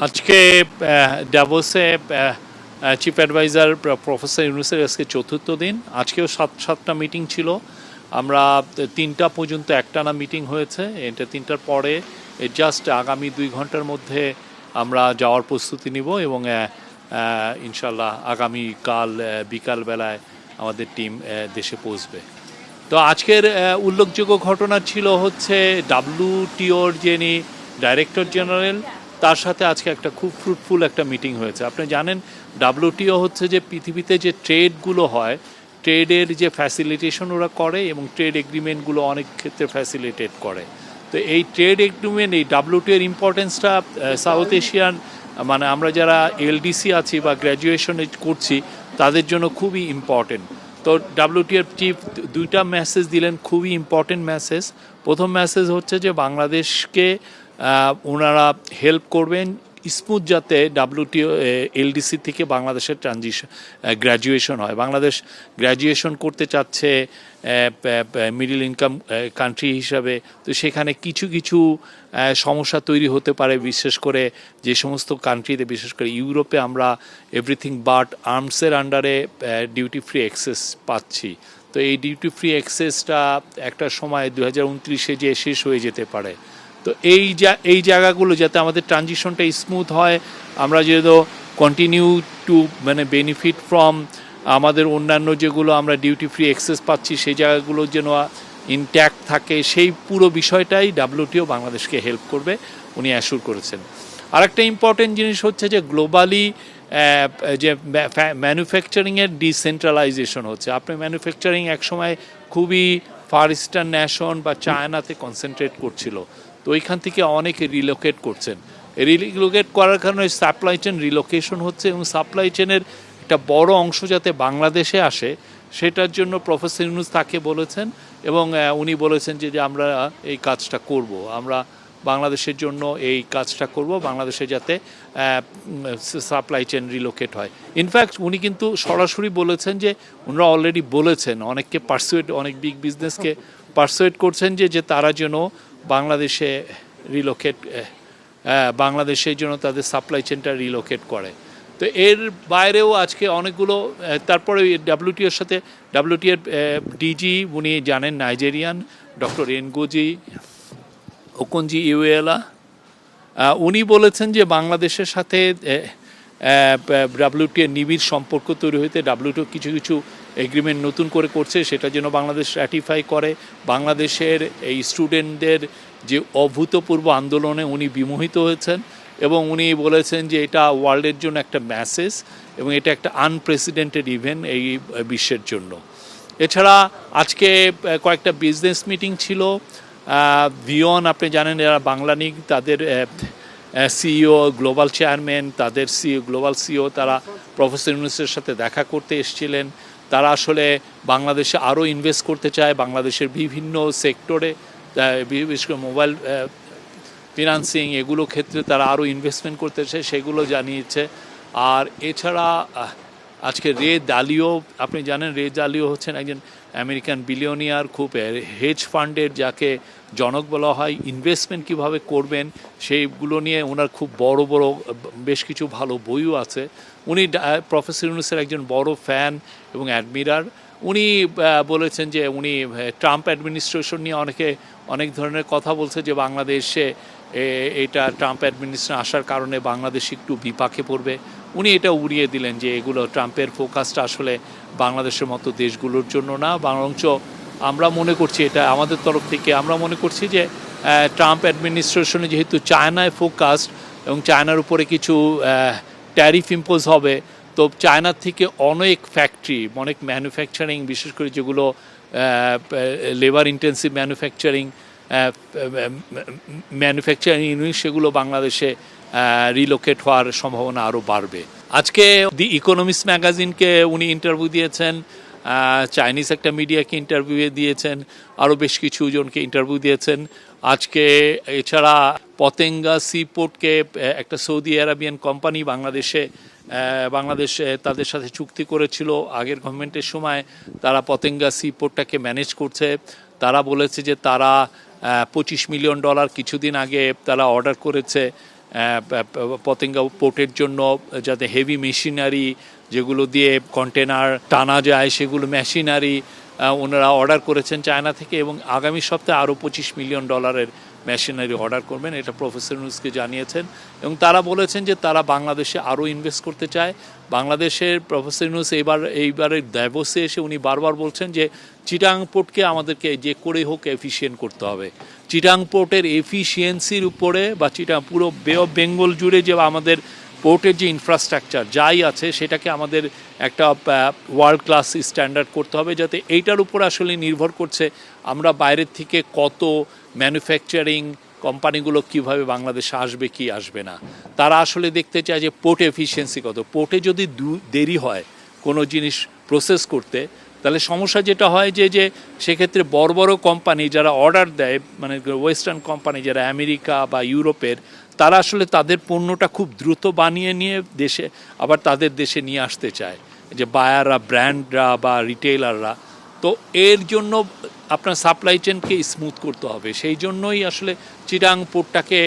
আজকে ডাভোসে chief adviser professor ইউনূসের আজকে চতুর্থ দিন। আজকেও সাতটা মিটিং ছিল। আমরা 3টা পর্যন্ত একটানা মিটিং হয়েছে। এটা 3টার পরে জাস্ট আগামী 2 ঘন্টার মধ্যে আমরা যাওয়ার প্রস্তুতি নিব এবং ইনশাল্লাহ আগামীকাল বিকালবেলায় আমাদের টিম দেশে পৌঁছবে। তো আজকের উল্লেখযোগ্য ঘটনা ছিল হচ্ছে WTOর যিনি ডাইরেক্টর জেনারেল, তার সাথে আজকে একটা খুব ফ্রুটফুল একটা মিটিং হয়েছে। আপনি জানেন WTO হচ্ছে যে পৃথিবীতে যে ট্রেডগুলো হয়, ট্রেডের যে ফ্যাসিলিটেশন ওরা করে এবং ট্রেড এগ্রিমেন্টগুলো অনেক ক্ষেত্রে ফ্যাসিলিটেট করে। তো এই ট্রেড এগ্রিমেন্ট, এই WTOর ইম্পর্টেন্সটা সাউথ এশিয়ান, মানে আমরা যারা LDC আছি বা গ্র্যাজুয়েশন করছি তাদের জন্য খুবই ইম্পর্টেন্ট। তো WTOর চিফ 2টা মেসেজ দিলেন, খুবই ইম্পর্টেন্ট মেসেজ। প্রথম মেসেজ হচ্ছে যে বাংলাদেশকে ওনারা হেল্প করবেন স্মুথ যাতে WTO LDC থেকে বাংলাদেশের গ্র্যাজুয়েশন হয়। বাংলাদেশ গ্র্যাজুয়েশন করতে চাচ্ছে মিডল ইনকাম কান্ট্রি হিসাবে। তো সেখানে কিছু কিছু সমস্যা তৈরি হতে পারে, বিশেষ করে যে সমস্ত কান্ট্রিতে, বিশেষ করে ইউরোপে আমরা এভরিথিং বাট আর্মসের আন্ডারে ডিউটি ফ্রি অ্যাক্সেস পাচ্ছি। তো এই ডিউটি ফ্রি অ্যাক্সেসটা একটা সময় 2029-এ যে শেষ হয়ে যেতে পারে। তো এই জায়গাগুলো যাতে আমাদের ট্রানজিশনটা স্মুথ হয়, আমরা যেহেতু কন্টিনিউ টু মানে বেনিফিট ফ্রম আমাদের অন্যান্য যেগুলো আমরা ডিউটি ফ্রি অ্যাক্সেস পাচ্ছি সেই জায়গাগুলো যেন ইনট্যাক্ট থাকে, সেই পুরো বিষয়টাই WTO বাংলাদেশকে হেল্প করবে, উনি অ্যাসুর করেছেন। আরেকটা ইম্পর্টেন্ট জিনিস হচ্ছে যে গ্লোবালি যে ম্যানুফ্যাকচারিংয়ের ডিসেন্ট্রালাইজেশন হচ্ছে। আপনি ম্যানুফ্যাকচারিং একসময় খুবই ফার ইস্টার্ন ন্যাশন বা চায়নাতে কনসেন্ট্রেট করছিল, তো ওইখান থেকে অনেকে রিলোকেট করছেন। রিলোকেট করার কারণে সাপ্লাই চেন রিলোকেশন হচ্ছে এবং সাপ্লাই চেনের একটা বড় অংশ যাতে বাংলাদেশে আসে সেটার জন্য প্রফেসর ইউনূস তাকে বলেছেন এবং উনি বলেছেন যে আমরা এই কাজটা করব, আমরা বাংলাদেশের জন্য এই কাজটা করব, বাংলাদেশে যাতে সাপ্লাই চেন রিলোকেট হয়। ইনফ্যাক্ট উনি কিন্তু সরাসরি বলেছেন যে ওনারা অলরেডি বলেছেন অনেককে অনেক বিগ বিজনেসকে পারসুয়েট করছেন যে তারা যেন বাংলাদেশে রিলোকেট, বাংলাদেশের জন্য তাদের সাপ্লাই চেনটা রিলোকেট করে। তো এর বাইরেও আজকে অনেকগুলো, তারপরে WTOর সাথে WTOর ডিজি উনি জানেন নাইজেরিয়ান ডক্টর এনগোজি ওকনজি ইউএলা, উনি বলেছেন যে বাংলাদেশের সাথে WTOর নিবিড় সম্পর্ক তৈরি হইতে WTO কিছু কিছু এগ্রিমেন্ট নতুন করে করছে, সেটা যেন বাংলাদেশ র্যাটিফাই করে। বাংলাদেশের এই স্টুডেন্টদের যে অভূতপূর্ব আন্দোলনে উনি বিমোহিত হয়েছেন এবং উনি বলেছেন যে এটা ওয়ার্ল্ডের জন্য একটা মেসেজ এবং এটা একটা আনপ্রেসিডেন্টেড ইভেন্ট এই বিশ্বের জন্য। এছাড়া আজকে কয়েকটা বিজনেস মিটিং ছিল। ভিওন আপনি জানেন এরা বাংলানিক, তাদের সিইও গ্লোবাল চেয়ারম্যান, তাদের গ্লোবাল সিইও তারা প্রফেসর ইউনূসের সাথে দেখা করতে এসেছিলেন। তারা আসলে বাংলাদেশে আরও ইনভেস্ট করতে চায়, বাংলাদেশের বিভিন্ন সেক্টরে, বিশেষ করে মোবাইল ফিনান্সিং এগুলো ক্ষেত্রে তারা আরও ইনভেস্টমেন্ট করতে চায়, সেগুলো জানিয়েছে। আর এছাড়া আজকে রে দালিও, আপনি জানেন রে দালিও হচ্ছেন একজন আমেরিকান বিলিয়নিয়ার, খুব হেজ ফান্ডের যাকে জনক বলা হয়, ইনভেস্টমেন্ট কীভাবে করবেন সেইগুলো নিয়ে ওনার খুব বড় বড় বেশ কিছু ভালো বইও আছে। উনি প্রফেসর ইউনূসের একজন বড় ফ্যান এবং অ্যাডমিরার। উনি বলেছেন যে উনি ট্রাম্প অ্যাডমিনিস্ট্রেশন নিয়ে অনেক ধরনের কথা বলছে যে বাংলাদেশে এটা ট্রাম্প অ্যাডমিনিস্ট্রেশন আসার কারণে বাংলাদেশ একটু বিপাকে পড়বে। উনি এটা উড়িয়ে দিলেন যে এগুলো ট্রাম্পের ফোকাসটা আসলে বাংলাদেশের মতো দেশগুলোর জন্য না, বরঞ্চ আমরা মনে করছি, এটা আমাদের তরফ থেকে আমরা মনে করছি যে ট্রাম্প অ্যাডমিনিস্ট্রেশনে যেহেতু চায়নায় ফোকাসড এবং চায়নার উপরে কিছু ট্যারিফ ইম্পোজ হবে, তো চায়নার থেকে অনেক ফ্যাক্টরি, অনেক ম্যানুফ্যাকচারিং, বিশেষ করে যেগুলো লেবার ইন্টেন্সিভ ম্যানুফ্যাকচারিং ইউনিট, সেগুলো বাংলাদেশে রিলোকেট হওয়ার সম্ভাবনা আরও বাড়বে। আজকে দি ইকোনমিস্ট ম্যাগাজিনকে উনি ইন্টারভিউ দিয়েছেন, চাইনিজ একটা মিডিয়াকে ইন্টারভিউ দিয়েছেন, আরও বেশ কিছু জনকে ইন্টারভিউ দিয়েছেন আজকে। এছাড়া পতেঙ্গা সিপোর্টকে একটা সৌদি আরবিয়ান কোম্পানি বাংলাদেশে তাদের সাথে চুক্তি করেছিল আগের গভর্নমেন্টের সময়, তারা পতেঙ্গা সিপোর্টটাকে ম্যানেজ করছে। তারা বলেছে যে তারা $25 মিলিয়ন কিছুদিন আগে তারা অর্ডার করেছে পতেঙ্গা পোর্টের জন্য যাতে হেভি মেশিনারি যেগুলো দিয়ে কন্টেনার টানা যায় সেগুলো মেশিনারি ওনারা অর্ডার করেছেন চায়না থেকে, এবং আগামী সপ্তাহে আরও $25 মিলিয়ন মেশিনারি অর্ডার করবেন, এটা প্রফেসর ইউনূসকে জানিয়েছেন। এবং তারা বলেছেন যে তারা বাংলাদেশে আরও ইনভেস্ট করতে চায়। বাংলাদেশের প্রফেসর ইউনূস এইবারের দাভোসে এসে উনি বারবার বলছেন যে চিটাং পোর্টকে আমাদেরকে যে করে হোক এফিশিয়েন্ট করতে হবে। চিটাং পোর্টের এফিসিয়েন্সির উপরে বা চিটাং পুরো বে অফ বেঙ্গল জুড়ে যে আমাদের পোর্টের যে ইনফ্রাস্ট্রাকচার যাই আছে সেটাকে আমাদের একটা ওয়ার্ল্ড ক্লাস স্ট্যান্ডার্ড করতে হবে, যাতে এইটার উপর আসলে নির্ভর করছে আমরা বাইরের থেকে কত ম্যানুফ্যাকচারিং কোম্পানিগুলো কিভাবে বাংলাদেশে আসবে কি আসবে না। তারা আসলে দেখতে চায় যে পোর্ট এফিসিয়েন্সি কত। পোর্টে যদি দেরি হয় কোনো জিনিস প্রসেস করতে, তাহলে সমস্যা যেটা হয় যে সেক্ষেত্রে বড় বড় কোম্পানি যারা অর্ডার দেয়, মানে ওয়েস্টার্ন কোম্পানি যারা আমেরিকা বা ইউরোপের, তারা আসলে তাদের পণ্যটা খুব দ্রুত বানিয়ে নিয়ে দেশে আবার তাদের দেশে নিয়ে আসতে চায়, যে বায়াররা, ব্র্যান্ডরা বা রিটেলাররা। তো এর জন্য আপনার সাপ্লাই চেনকে স্মুথ করতে হবে। সেই জন্যই আসলে চিটাং পোর্টটাকে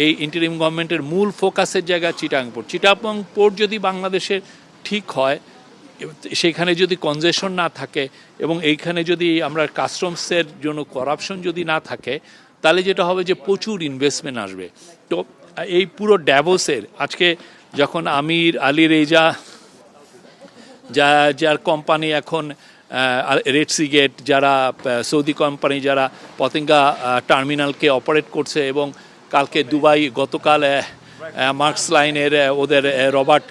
এই ইন্টারিম গভর্নমেন্টের মূল ফোকাসের জায়গা চিটাং পোর্ট। চিটাং পোর্ট যদি বাংলাদেশের ঠিক হয়, সেখানে যদি কনজেশন না থাকে এবং এইখানে যদি আমরা কাস্টমসের জন্য করাপশন যদি না থাকে, তাহলে যেটা হবে যে প্রচুর ইনভেস্টমেন্ট আসবে। তো এই পুরো ড্যাভোসের আজকে যখন আমির আলী রেজা যার কোম্পানি এখন রেড সি গেট, যারা সৌদি কোম্পানি যারা পতেঙ্গা টার্মিনালকে অপারেট করছে, এবং কালকে দুবাই গতকাল মার্কস লাইনের ওদের রবার্ট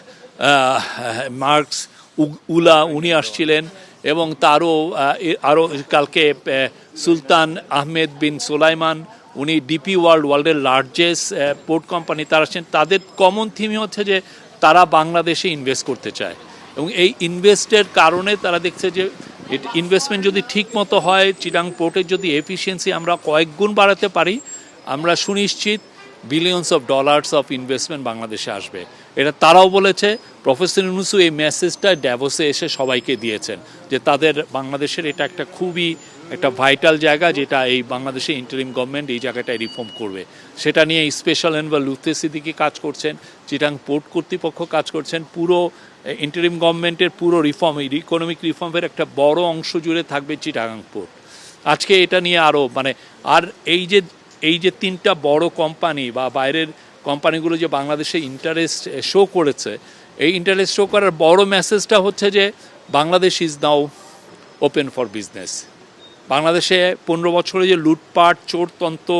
মার্কস উলা উনি আসছিলেন, এবং আরও কালকে সুলতান আহমেদ বিন সোলাইমান উনি ডিপি ওয়ার্ল্ডের লার্জেস্ট পোর্ট কোম্পানি তারা আসছেন। তাদের কমন থিমই হচ্ছে যে তারা বাংলাদেশে ইনভেস্ট করতে চায়, এবং এই ইনভেস্টের কারণে তারা দেখছে যে ইনভেস্টমেন্ট যদি ঠিক মতো হয়, চিটাং পোর্টের যদি এফিসিয়েন্সি আমরা কয়েক গুণ বাড়াতে পারি, আমরা সুনিশ্চিত billions of dollars of investment বাংলাদেশে আসবে। এটা তারাও বলেছে। প্রফেসর ইউনূসও এই মেসেজটা ড্যাভোসে এসে সবাইকে দিয়েছেন যে তাদের বাংলাদেশের এটা একটা খুবই একটা ভাইটাল জায়গা, যেটা এই বাংলাদেশে ইন্টারিম গভর্নমেন্ট এই জায়গাটায় রিফর্ম করবে। সেটা নিয়ে স্পেশাল এনভয় লুৎফে সিদ্দিকী কাজ করছেন, চিটাং পোর্ট কর্তৃপক্ষ কাজ করছেন। পুরো ইন্টারিম গভর্নমেন্টের পুরো রিফর্ম, ইকোনমিক রিফর্মের একটা বড় অংশ জুড়ে থাকবে চিটাং পোর্ট। আজকে এটা নিয়ে আরও আর এই যে তিনটা বড় কোম্পানি বা বাইরের কোম্পানিগুলো যে বাংলাদেশে ইন্টারেস্ট শো করেছে, এই ইন্টারেস্ট শো করার বড় মেসেজটা হচ্ছে যে Bangladesh is now open for business. বাংলাদেশে 15 বছরে যে লুটপাট চোরতন্ত্র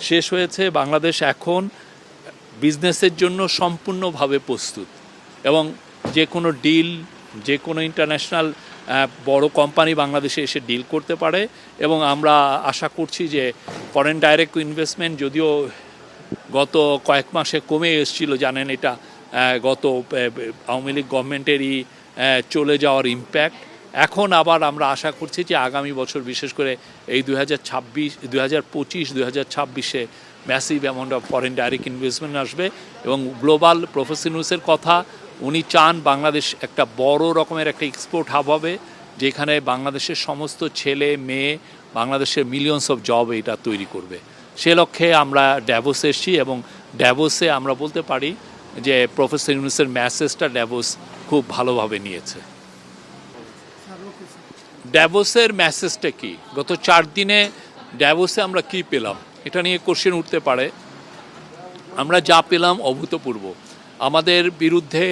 শেষ হয়েছে, বাংলাদেশ এখন বিজনেসের জন্য সম্পূর্ণভাবে প্রস্তুত, এবং যে কোনো ডিল, যে কোনো ইন্টারন্যাশনাল বড় কোম্পানি বাংলাদেশে এসে ডিল করতে পারে। এবং আমরা আশা করছি যে ফরেন ডাইরেক্ট ইনভেস্টমেন্ট যদিও গত কয়েক মাসে কমে এসেছিল, জানেন এটা গত আওয়ামী লীগ গভর্নমেন্টেরই চলে যাওয়ার ইম্প্যাক্ট। এখন আবার আমরা আশা করছি যে আগামী বছর, বিশেষ করে এই 2025-2026-এ massive amount of foreign direct investment আসবে। এবং গ্লোবাল প্রফেসর ইউনূসের কথা, উনি চান বাংলাদেশ একটা বড় রকমের একটা এক্সপোর্ট হাব হবে, যেখানে বাংলাদেশের সমস্ত ছেলে মেয়ে বাংলাদেশের মিলিয়নস অফ জব এটা তৈরি করবে। সে লক্ষ্যে আমরা ড্যাভোসে এসেছি, এবং ড্যাভোসে আমরা বলতে পারি যে প্রফেসর ইউনূসের মেসেজটা ড্যাভোস খুব ভালোভাবে নিয়েছে। ড্যাভোসের মেসেজটা কি? গত 4 দিনে ড্যাভোসে আমরা কি পেলাম, এটা নিয়ে কোশ্চেন উঠতে পারে। আমরা যা পেলাম অভূতপূর্ব। আমাদের বিরুদ্ধে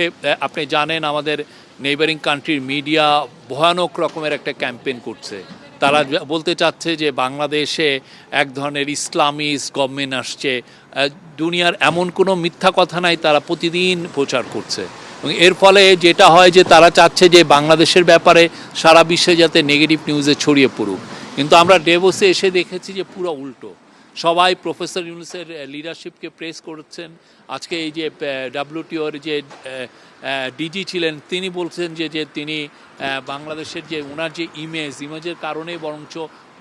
আপনি জানেন আমাদের নেইবারিং কান্ট্রির মিডিয়া ভয়ানক রকমের একটা ক্যাম্পেইন করছে। তারা বলতে চাচ্ছে যে বাংলাদেশে এক ধরনের ইসলামিস্ট গভর্নমেন্ট আসছে। দুনিয়ার এমন কোনো মিথ্যা কথা নাই, তারা প্রতিদিন প্রচার করছে। এবং এর ফলে যেটা হয় যে তারা চাচ্ছে যে বাংলাদেশের ব্যাপারে সারা বিশ্বে যাতে নেগেটিভ নিউজে ছড়িয়ে পড়ুক। কিন্তু আমরা ড্যাভোসে এসে দেখেছি যে পুরো উল্টো। সবাই প্রফেসর ইউনূসের লিডারশিপকে প্রেস করছেন। আজকে এই যে WTOর যে ডিজি ছিলেন, তিনি বলছেন যে তিনি বাংলাদেশের যে ওনার যে ইমেজের কারণে বরঞ্চ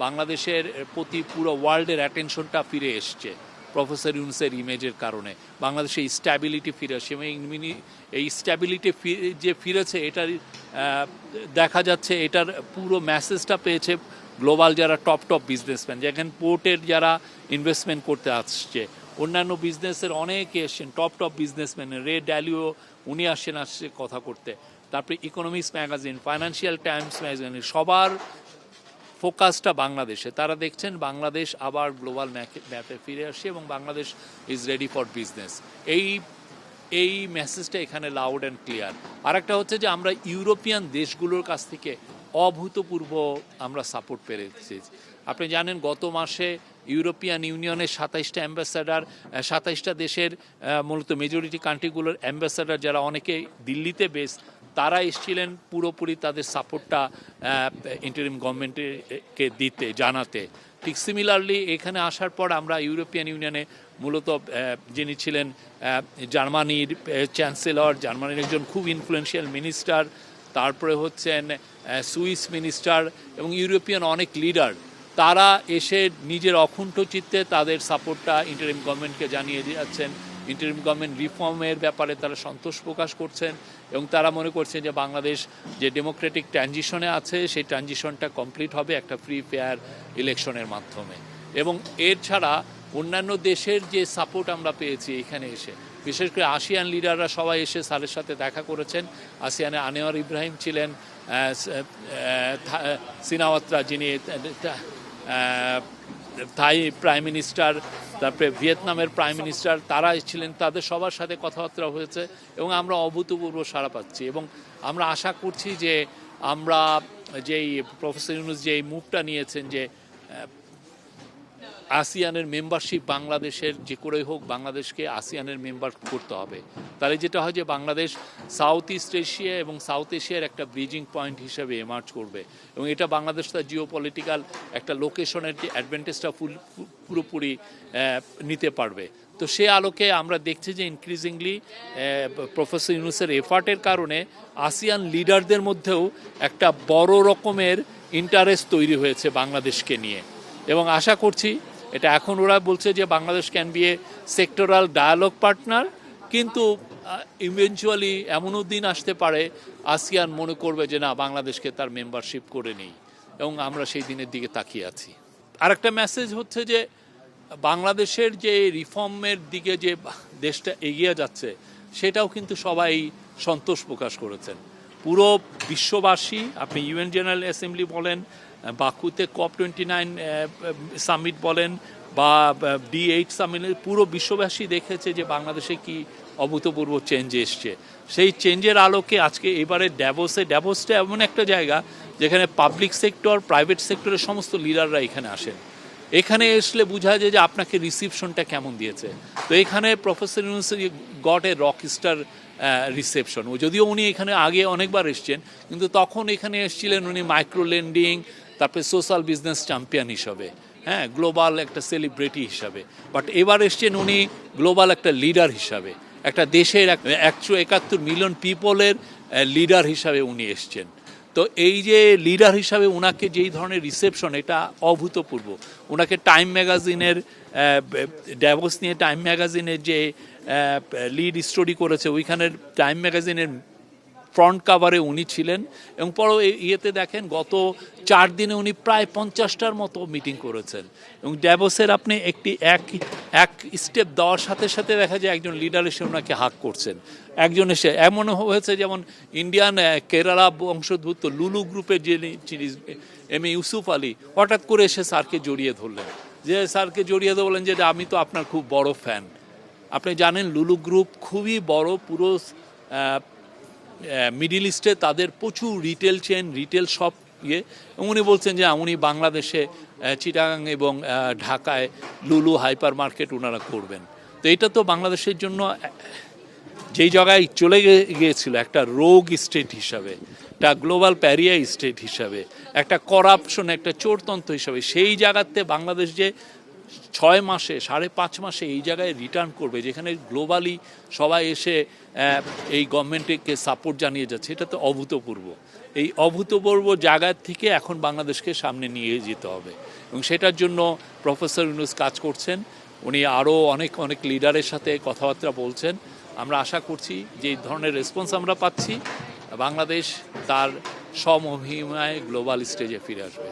বাংলাদেশের প্রতি পুরো ওয়ার্ল্ডের অ্যাটেনশনটা ফিরে এসছে প্রফেসর ইউনূসের ইমেজের কারণে। বাংলাদেশে স্ট্যাবিলিটি ফিরে আসছে, এবং এই স্ট্যাবিলিটি যে ফিরেছে এটার দেখা যাচ্ছে, এটার পুরো মেসেজটা পেয়েছে গ্লোবাল যারা টপ বিজনেসম্যান, যেখানে পোর্টের যারা ইনভেস্টমেন্ট করতে আসছে, অন্যান্য বিজনেসের অনেকে এসছেন, টপ বিজনেসম্যান, রে ড্যালিও উনি আসছে কথা করতে, তারপরে economics magazine, financial Times magazine, সবার ফোকাসটা বাংলাদেশে। তারা দেখছেন বাংলাদেশ আবার গ্লোবাল ম্যাপে ফিরে আসছে এবং Bangladesh is ready for business. এই মেসেজটা এখানে লাউড অ্যান্ড ক্লিয়ার। আরেকটা হচ্ছে যে আমরা ইউরোপিয়ান দেশগুলোর কাছ থেকে অভূতপূর্ব আমরা সাপোর্ট পেয়েছি। আপনি জানেন গত মাসে ইউরোপিয়ান ইউনিয়নের 27টা অ্যাম্বাসাডার, 27টা দেশের মূলত মেজরিটি কান্ট্রিগুলোর অ্যাম্বাসাডার যারা অনেকে দিল্লিতে বেস, তারা এসেছিলেন পুরোপুরি তাদের সাপোর্টটা ইন্টারিম গভর্নমেন্টকে দিতে, জানাতে। ঠিক সিমিলারলি এখানে আসার পর আমরা ইউরোপিয়ান ইউনিয়নে মূলত যিনি ছিলেন জার্মানির চ্যান্সেলর, জার্মানির একজন খুব ইনফ্লুয়েন্সিয়াল মিনিস্টার, তারপরে হচ্ছেন সুইস মিনিস্টার এবং ইউরোপিয়ান অনেক লিডার, তারা এসে নিজের অকুণ্ঠ চিত্তে তাদের সাপোর্টটা ইন্টারিম গভর্নমেন্টকে জানিয়ে যাচ্ছেন। ইন্টারিম গভর্নমেন্ট রিফর্মের ব্যাপারে তারা সন্তোষ প্রকাশ করছেন এবং তারা মনে করছেন যে বাংলাদেশ যে ডেমোক্রেটিক ট্রানজিশনে আছে সেই ট্রানজিশনটা কমপ্লিট হবে একটা ফ্রি ফেয়ার ইলেকশনের মাধ্যমে। এবং এর ছাড়া অন্যান্য দেশের যে সাপোর্ট আমরা পেয়েছি এখানে এসে, বিশেষ করে আসিয়ান লিডাররা সবাই এসে স্যারের সাথে দেখা করেছেন। আসিয়ানে আনোয়ার ইব্রাহিম ছিলেন, সিনাওয়াত্রা যিনি থাই প্রাইম মিনিস্টার, তারপরে ভিয়েতনামের প্রাইম মিনিস্টার, তারা ছিলেন, তাদের সবার সাথে কথাবার্তা হয়েছে এবং আমরা অভূতপূর্ব সাড়া পাচ্ছি। এবং আমরা আশা করছি যে আমরা যেই প্রফেসর ইউনূস যে এই মুভটা নিয়েছেন যে আসিয়ানের মেম্বারশিপ বাংলাদেশের যে করেই হোক বাংলাদেশকে আসিয়ানের মেম্বার করতে হবে, তাহলে যেটা হয় যে বাংলাদেশ সাউথ ইস্ট এশিয়া এবং সাউথ এশিয়ার একটা ব্রিজিং পয়েন্ট হিসেবে এমার্জ করবে এবং এটা বাংলাদেশ তার জিও পলিটিক্যাল একটা লোকেশনের যে অ্যাডভান্টেজটা পুরোপুরি নিতে পারবে। তো সে আলোকে আমরা দেখছি যে ইনক্রিজিংলি প্রফেসর ইউনূসের এফার্টের কারণে আসিয়ান লিডারদের মধ্যেও একটা বড় রকমের ইন্টারেস্ট তৈরি হয়েছে বাংলাদেশকে নিয়ে এবং আশা করছি এটা এখন ওরা বলছে যে Bangladesh can be a sectoral dialogue partner, কিন্তু ইভেনচুয়ালি এমনও দিন আসতে পারে আসিয়ান মনে করবে যে না, বাংলাদেশকে তার মেম্বারশিপ করে নেই এবং আমরা সেই দিনের দিকে তাকিয়ে আছি। আরেকটা মেসেজ হচ্ছে যে বাংলাদেশের যে রিফর্মের দিকে যে দেশটা এগিয়ে যাচ্ছে সেটাও কিন্তু সবাই সন্তোষ প্রকাশ করেছেন। পুরো বিশ্ববাসী, আপনি ইউএন জেনারেল অ্যাসেম্বলি বলেন, বাকুতে COP29 সামিট বলেন বা D8 সামিট, পুরো বিশ্ববাসী দেখেছে যে বাংলাদেশে কি অভূতপূর্ব চেঞ্জ এসছে। সেই চেঞ্জের আলোকে আজকে এবারে ড্যাভোসটা এমন একটা জায়গা যেখানে পাবলিক সেক্টর, প্রাইভেট সেক্টরের সমস্ত লিডাররা এখানে আসেন। এখানে আসলে বোঝা যায় যে আপনাকে রিসিপশনটা কেমন দিয়েছে। তো এখানে professor Yunus got a rock star reception. যদিও উনি এখানে আগে অনেকবার এসছেন, কিন্তু তখন এখানে এসেছিলেন উনি মাইক্রো লেন্ডিং, তারপরে সোশ্যাল বিজনেস চ্যাম্পিয়ন হিসাবে, হ্যাঁ, গ্লোবাল একটা সেলিব্রিটি হিসাবে। বাট এবার এসছেন উনি গ্লোবাল একটা লিডার হিসাবে, একটা দেশের 171 মিলিয়ন পিপলের লিডার হিসাবে উনি এসছেন। তো এই যে লিডার হিসাবে ওনাকে যেই ধরনের রিসেপশন, এটা অভূতপূর্ব। ওনাকে টাইম ম্যাগাজিনের ড্যাভোস নিয়ে টাইম ম্যাগাজিনের যে লিড স্টোরি করেছে, ওইখানের টাইম ম্যাগাজিনের ফ্রন্ট কাভারে উনি ছিলেন এবং পরে ইয়েতে দেখেন গত 4 দিনে উনি প্রায় 50টার মতো মিটিং করেছেন এবং ড্যাভোসের আপনি এক স্টেপ দেওয়ার সাথে সাথে দেখা যায় একজন লিডার এসে ওনাকে হাক করছেন। একজন এসে এমন হয়েছে যেমন ইন্ডিয়ান কেরালা বংশোদ্ভূত লুলু গ্রুপের যিনি এম.এ. ইউসুফ আলী হঠাৎ করে এসে স্যারকে জড়িয়ে ধরলেন, যে স্যারকে জড়িয়ে দিয়ে বলেন যে আমি তো আপনার খুব বড় ফ্যান। আপনি জানেন লুলু গ্রুপ খুবই বড়, পুরো মিডিল ইস্টে তাদের প্রচুর রিটেল চেন, রিটেল শপ উনি বলছেন যে উনি বাংলাদেশে চিটাগাং এবং ঢাকায় লুলু হাইপার মার্কেট ওনারা করবেন। তো এটা তো বাংলাদেশের জন্য যেই জায়গায় চলে গিয়েছিল একটা রোগ স্টেট হিসাবে, একটা গ্লোবাল প্যারিয়া স্টেট হিসাবে, একটা করাপশন, একটা চোরতন্ত্র হিসাবে, সেই জায়গাতে বাংলাদেশ যে 6 মাসে 5.5 মাসে এই জায়গায় রিটার্ন করবে, যেখানে গ্লোবালি সবাই এসে এই গভর্নমেন্টকে সাপোর্ট জানিয়ে যাচ্ছে, এটা তো অভূতপূর্ব। এই অভূতপূর্ব জায়গার থেকে এখন বাংলাদেশকে সামনে নিয়ে যেতে হবে এবং সেটার জন্য প্রফেসর ইউনূস কাজ করছেন। উনি আরও অনেক লিডারের সাথে কথাবার্তা বলছেন। আমরা আশা করছি যে এই ধরনের রেসপন্স আমরা পাচ্ছি, বাংলাদেশ তার সমহিমায় গ্লোবাল স্টেজে ফিরে আসবে।